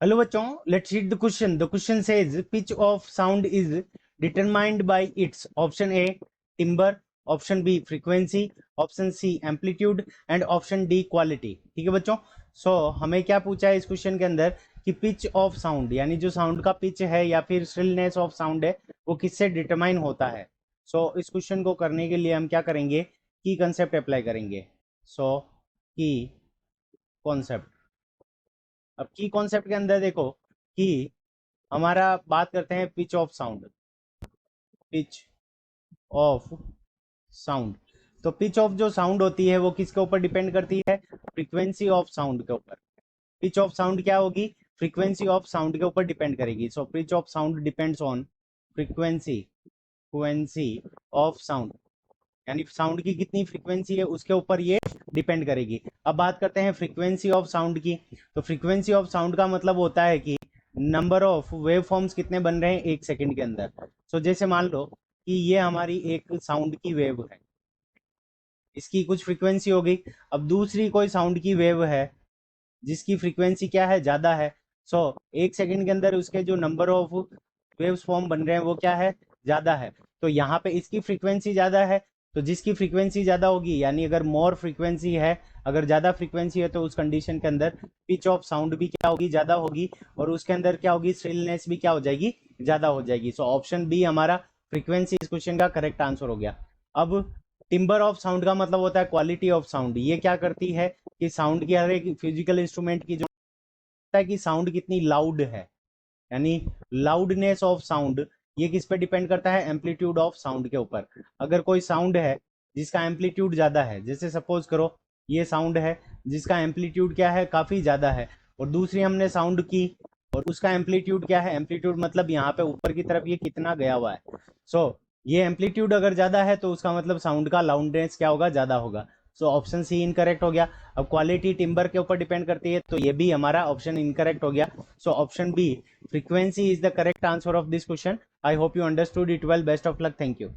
Hello बच्चों, let's read the question. The question says pitch of sound is determined by its option A timbre, option B frequency, option C amplitude and option D quality. ठीक है बच्चों. हमें क्या पूछा है इस question के अंदर कि पिच ऑफ साउंड यानी जो साउंड का पिच है या फिर श्रिलनेस ऑफ साउंड है वो किससे डिटरमाइन होता है. इस क्वेश्चन को करने के लिए हम क्या करेंगे, की कंसेप्ट अप्लाई करेंगे. की कॉन्सेप्ट. अब की कॉन्सेप्ट के अंदर देखो कि हमारा बात करते हैं pitch of sound. Pitch of sound. तो पिच ऑफ जो साउंड होती है वो किसके ऊपर डिपेंड करती है, फ्रीक्वेंसी ऑफ साउंड के ऊपर. पिच ऑफ साउंड क्या होगी, फ्रीक्वेंसी ऑफ साउंड के ऊपर डिपेंड करेगी. Pitch of sound depends on frequency of sound, यानी साउंड की कितनी फ्रीक्वेंसी है उसके ऊपर ये डिपेंड करेगी. अब बात करते हैं फ्रीक्वेंसी ऑफ साउंड की. तो फ्रीक्वेंसी ऑफ साउंड का मतलब होता है कि नंबर ऑफ वेव फॉर्म्स कितने बन रहे हैं एक सेकंड के अंदर. जैसे मान लो कि ये हमारी एक साउंड की वेव है, इसकी कुछ फ्रीक्वेंसी होगी. अब दूसरी कोई साउंड की वेव है जिसकी फ्रीक्वेंसी क्या है, ज्यादा है. एक सेकंड के अंदर उसके जो नंबर ऑफ वेव्स फॉर्म बन रहे हैं वो क्या है, ज्यादा है. तो यहाँ पे इसकी फ्रीक्वेंसी ज्यादा है. तो जिसकी फ्रीक्वेंसी ज्यादा होगी यानी अगर मोर फ्रीक्वेंसी है, अगर ज्यादा फ्रीक्वेंसी है तो उस कंडीशन के अंदर पिच ऑफ साउंड भी क्या होगी, ज्यादा होगी. और उसके अंदर क्या होगी, श्रिलनेस भी क्या हो जाएगी, ज्यादा हो जाएगी. ऑप्शन बी हमारा फ्रीक्वेंसी इस क्वेश्चन का करेक्ट आंसर हो गया. अब टिम्बर ऑफ साउंड का मतलब होता है क्वालिटी ऑफ साउंड. ये क्या करती है कि साउंड की हर एक फिजिकल इंस्ट्रूमेंट की जो है कि साउंड कितनी लाउड है, यानी लाउडनेस ऑफ साउंड, ये किस पे डिपेंड करता है, एम्पलीट्यूड ऑफ साउंड के ऊपर. अगर कोई साउंड है जिसका एम्पलीट्यूड ज्यादा है, जैसे सपोज करो ये साउंड है जिसका एम्पलीट्यूड क्या है, काफी ज्यादा है, और दूसरी हमने साउंड की और उसका एम्पलीट्यूड क्या है, एम्पलीट्यूड मतलब यहाँ पे ऊपर की तरफ ये कितना गया हुआ है. ये एम्पलीट्यूड अगर ज्यादा है तो उसका मतलब साउंड का लाउडनेस क्या होगा, ज्यादा होगा. ऑप्शन सी इनकरेक्ट हो गया. अब क्वालिटी टिम्बर के ऊपर डिपेंड करती है तो ये भी हमारा ऑप्शन इनकरेक्ट हो गया. Option B frequency is the correct answer of this question. I hope you understood it well. Best of luck. Thank you.